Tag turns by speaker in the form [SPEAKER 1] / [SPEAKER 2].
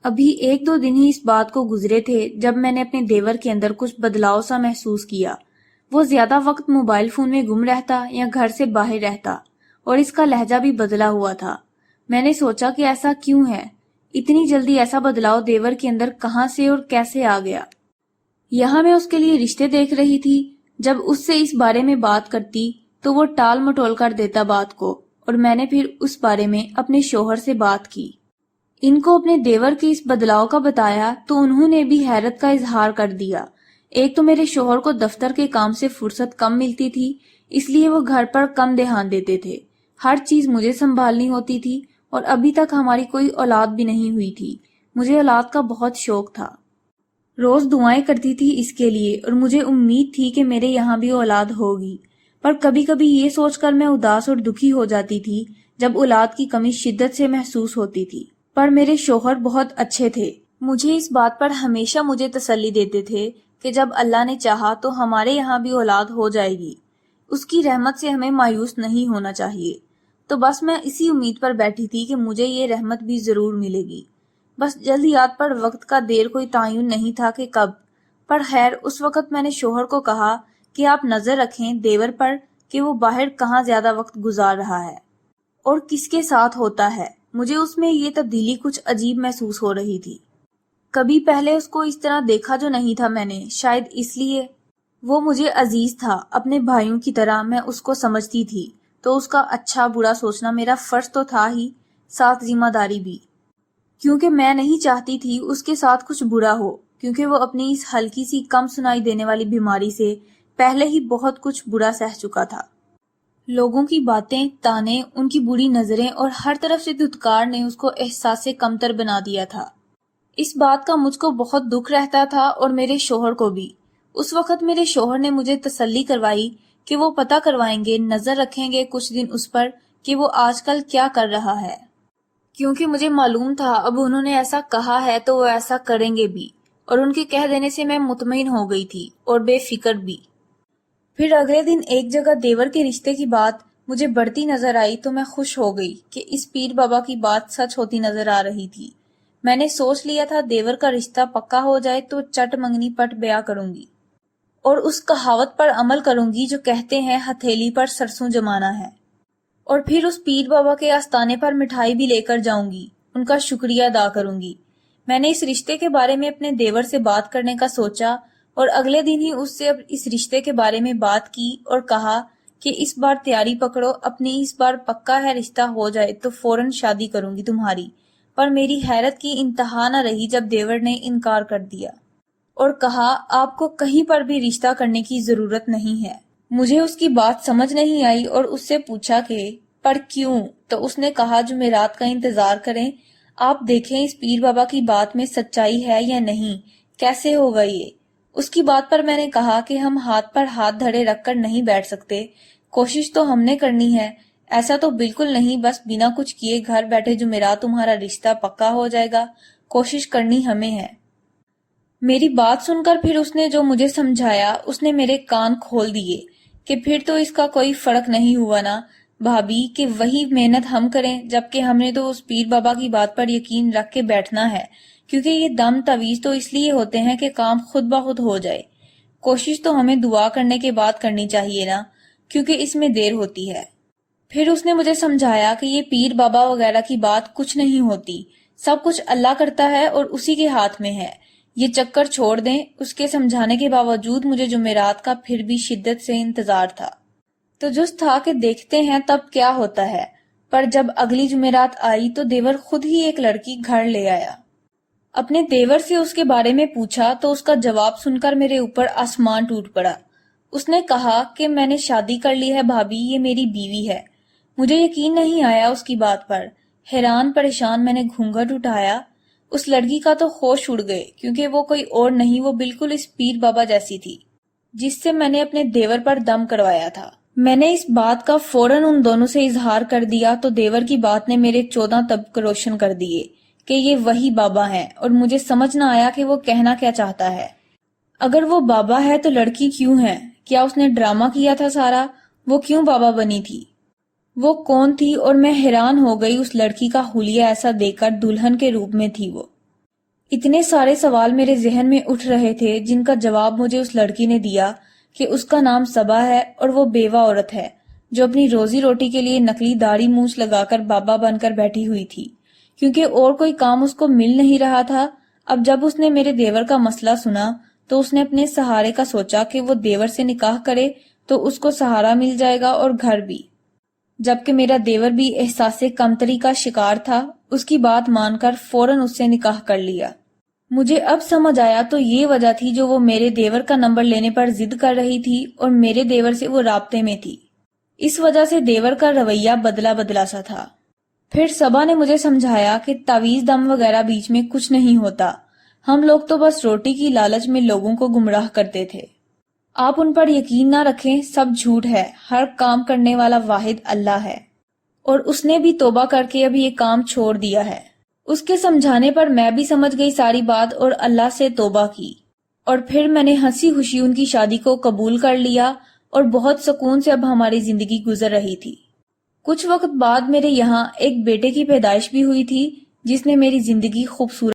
[SPEAKER 1] ابھی 1-2 دن ہی اس بات کو گزرے تھے جب میں نے اپنے دیور کے اندر کچھ بدلاؤ سا محسوس کیا۔ وہ زیادہ وقت موبائل فون میں گم رہتا یا گھر سے باہر رہتا، اور اس کا لہجہ بھی بدلا ہوا تھا۔ میں نے سوچا کہ ایسا کیوں ہے؟ اتنی جلدی ایسا بدلاؤ دیور کے اندر کہاں سے اور کیسے آ گیا؟ یہاں میں اس کے لیے رشتے دیکھ رہی تھی۔ جب اس سے اس بارے میں بات کرتی تو وہ ٹال مٹول کر دیتا بات کو، اور میں نے پھر اس بارے میں اپنے شوہر سے بات کی۔ ان کو اپنے دیور کے اس بدلاؤ کا بتایا تو انہوں نے بھی حیرت کا اظہار کر دیا۔ ایک تو میرے شوہر کو دفتر کے کام سے فرصت کم ملتی تھی، اس لیے وہ گھر پر کم دھیان دیتے تھے۔ ہر چیز مجھے سنبھالنی ہوتی تھی، اور ابھی تک ہماری کوئی اولاد بھی نہیں ہوئی تھی۔ مجھے اولاد کا بہت شوق تھا، روز دعائیں کرتی تھی اس کے لیے، اور مجھے امید تھی کہ میرے یہاں بھی اولاد ہوگی۔ پر کبھی کبھی یہ سوچ کر میں اداس اور دکھی ہو جاتی تھی جب اولاد کی کمی شدت سے محسوس ہوتی تھی۔ پر میرے شوہر بہت اچھے تھے، مجھے اس بات پر ہمیشہ مجھے تسلی دیتے تھے کہ جب اللہ نے چاہا تو ہمارے یہاں بھی اولاد ہو جائے گی۔ اس کی رحمت سے ہمیں مایوس نہیں ہونا چاہیے۔ تو بس میں اسی امید پر بیٹھی تھی کہ مجھے یہ رحمت بھی ضرور ملے گی۔ بس جلد یاد پر وقت کا دیر کوئی تعین نہیں تھا کہ کب۔ پر خیر، اس وقت میں نے شوہر کو کہا کہ آپ نظر رکھیں دیور پر کہ وہ باہر کہاں زیادہ وقت گزار رہا ہے اور کس کے ساتھ ہوتا ہے۔ مجھے اس میں یہ تبدیلی کچھ عجیب محسوس ہو رہی تھی۔ کبھی پہلے اس کو اس طرح دیکھا جو نہیں تھا میں نے، شاید اس لیے۔ وہ مجھے عزیز تھا، اپنے بھائیوں کی طرح میں اس کو سمجھتی تھی، تو اس کا اچھا برا سوچنا میرا فرض تو تھا ہی، ساتھ ذمہ داری بھی، کیونکہ میں نہیں چاہتی تھی اس کے ساتھ کچھ برا ہو، کیونکہ وہ اپنی اس ہلکی سی کم سنائی دینے والی بیماری سے پہلے ہی بہت کچھ برا سہ چکا تھا۔ لوگوں کی باتیں، تانے، ان کی بری نظریں اور ہر طرف سے دھتکار نے اس کو احساس سے کمتر بنا دیا تھا۔ اس بات کا مجھ کو بہت دکھ رہتا تھا، اور میرے شوہر کو بھی۔ اس وقت میرے شوہر نے مجھے تسلی کروائی کہ وہ پتہ کروائیں گے، نظر رکھیں گے کچھ دن اس پر کہ وہ آج کل کیا کر رہا ہے، کیونکہ مجھے معلوم تھا اب انہوں نے ایسا کہا ہے تو وہ ایسا کریں گے بھی، اور ان کے کہہ دینے سے میں مطمئن ہو گئی تھی اور بے فکر بھی۔ پھر اگلے دن ایک جگہ دیور کے رشتے کی بات مجھے بڑھتی نظر آئی تو میں خوش ہو گئی کہ اس پیر بابا کی بات سچ ہوتی نظر آ رہی تھی۔ میں نے سوچ لیا تھا دیور کا رشتہ پکا ہو جائے تو چٹ منگنی پٹ بیاہ کروں گی، اور اس کہاوت پر عمل کروں گی جو کہتے ہیں ہتھیلی پر سرسوں جمانا ہے، اور پھر اس پیر بابا کے آستانے پر مٹھائی بھی لے کر جاؤں گی، ان کا شکریہ ادا کروں گی۔ میں نے اس رشتے کے بارے میں اپنے دیور سے بات کرنے کا سوچا، اور اگلے دن ہی اس سے اس رشتے کے بارے میں بات کی اور کہا کہ اس بار تیاری پکڑو، اپنی اس بار پکا ہے رشتہ ہو جائے تو فوراً شادی کروں گی تمہاری۔ پر میری حیرت کی انتہا نہ رہی جب دیور نے انکار کر دیا اور کہا آپ کو کہیں پر بھی رشتہ کرنے کی ضرورت نہیں ہے۔ مجھے اس کی بات سمجھ نہیں آئی اور اس سے پوچھا کہ پر کیوں؟ تو اس نے کہا جمعرات کا انتظار کریں، آپ دیکھیں اس پیر بابا کی بات میں سچائی ہے یا نہیں، کیسے ہوگا یہ۔ اس کی بات پر میں نے کہا کہ ہم ہاتھ پر ہاتھ دھڑے رکھ کر نہیں بیٹھ سکتے، کوشش تو ہم نے کرنی ہے، ایسا تو بالکل نہیں بس بنا کچھ کیے گھر بیٹھے جمعرات تمہارا رشتہ پکا ہو جائے گا، کوشش کرنی ہمیں ہے۔ میری بات سن کر پھر اس نے جو مجھے سمجھایا اس نے میرے کان کھول دیے کہ پھر تو اس کا کوئی فرق نہیں ہوا نا بھابی کہ وہی محنت ہم کریں، جبکہ ہم نے تو اس پیر بابا کی بات پر یقین رکھ کے بیٹھنا ہے، کیونکہ یہ دم تویز تو اس لیے ہوتے ہیں کہ کام خود بخود ہو جائے۔ کوشش تو ہمیں دعا کرنے کے بعد کرنی چاہیے نا، کیونکہ اس میں دیر ہوتی ہے۔ پھر اس نے مجھے سمجھایا کہ یہ پیر بابا وغیرہ کی بات کچھ نہیں ہوتی، سب کچھ اللہ کرتا ہے اور اسی کے ہاتھ میں ہے، یہ چکر چھوڑ دیں۔ اس کے سمجھانے کے باوجود مجھے جمعرات کا پھر بھی شدت سے انتظار تھا، تو جس تھا کہ دیکھتے ہیں تب کیا ہوتا ہے۔ پر جب اگلی جمعرات آئی تو دیور خود ہی ایک لڑکی گھر لے آیا۔ اپنے دیور سے اس کے بارے میں پوچھا تو اس کا جواب سن کر میرے اوپر آسمان ٹوٹ پڑا۔ اس نے کہا کہ میں نے شادی کر لی ہے بھابی، یہ میری بیوی ہے۔ مجھے یقین نہیں آیا اس کی بات پر، حیران پریشان میں نے گھونگھٹ اٹھایا۔ اس لڑکی کا تو ہوش اڑ گئے، کیونکہ وہ کوئی اور نہیں، وہ بالکل اس پیر بابا جیسی تھی جس سے میں نے اپنے دیور پر دم کروایا تھا۔ میں نے اس بات کا فوراً ان دونوں سے اظہار کر دیا تو دیور کی بات نے میرے 14 طبق روشن کر دیے کہ یہ وہی بابا ہیں، اور مجھے سمجھ نہ آیا کہ وہ کہنا کیا چاہتا ہے۔ اگر وہ بابا ہے تو لڑکی کیوں ہے؟ کیا اس نے ڈرامہ کیا تھا سارا؟ وہ کیوں بابا بنی تھی؟ وہ کون تھی؟ اور میں حیران ہو گئی اس لڑکی کا حلیہ ایسا دیکھ کر، دلہن کے روپ میں تھی وہ۔ اتنے سارے سوال میرے ذہن میں اٹھ رہے تھے جن کا جواب مجھے اس لڑکی نے دیا کہ اس کا نام صبا ہے اور وہ بیوہ عورت ہے جو اپنی روزی روٹی کے لیے نقلی داڑھی مونچھ لگا کر بابا بن کر بیٹھی ہوئی تھی، کیونکہ اور کوئی کام اس کو مل نہیں رہا تھا۔ اب جب اس نے میرے دیور کا مسئلہ سنا تو اس نے اپنے سہارے کا سوچا کہ وہ دیور سے نکاح کرے تو اس کو سہارا مل جائے گا اور گھر بھی، جبکہ میرا دیور بھی احساس کمتری کا شکار تھا۔ اس کی بات مان کر فوراً اس سے نکاح کر لیا۔ مجھے اب سمجھ آیا تو یہ وجہ تھی جو وہ میرے دیور کا نمبر لینے پر ضد کر رہی تھی اور میرے دیور سے وہ رابطے میں تھی۔ اس وجہ سے دیور کا رویہ بدلا بدلا سا تھا۔ پھر صبا نے مجھے سمجھایا کہ تعویذ دم وغیرہ بیچ میں کچھ نہیں ہوتا، ہم لوگ تو بس روٹی کی لالچ میں لوگوں کو گمراہ کرتے تھے۔ آپ ان پر یقین نہ رکھیں، سب جھوٹ ہے، ہر کام کرنے والا واحد اللہ ہے، اور اس نے بھی توبہ کر کے اب یہ کام چھوڑ دیا ہے۔ اس کے سمجھانے پر میں بھی سمجھ گئی ساری بات اور اللہ سے توبہ کی، اور پھر میں نے ہنسی خوشی ان کی شادی کو قبول کر لیا اور بہت سکون سے اب ہماری زندگی گزر رہی تھی۔ کچھ وقت بعد میرے یہاں ایک بیٹے کی پیدائش بھی ہوئی تھی جس نے میری زندگی خوبصورت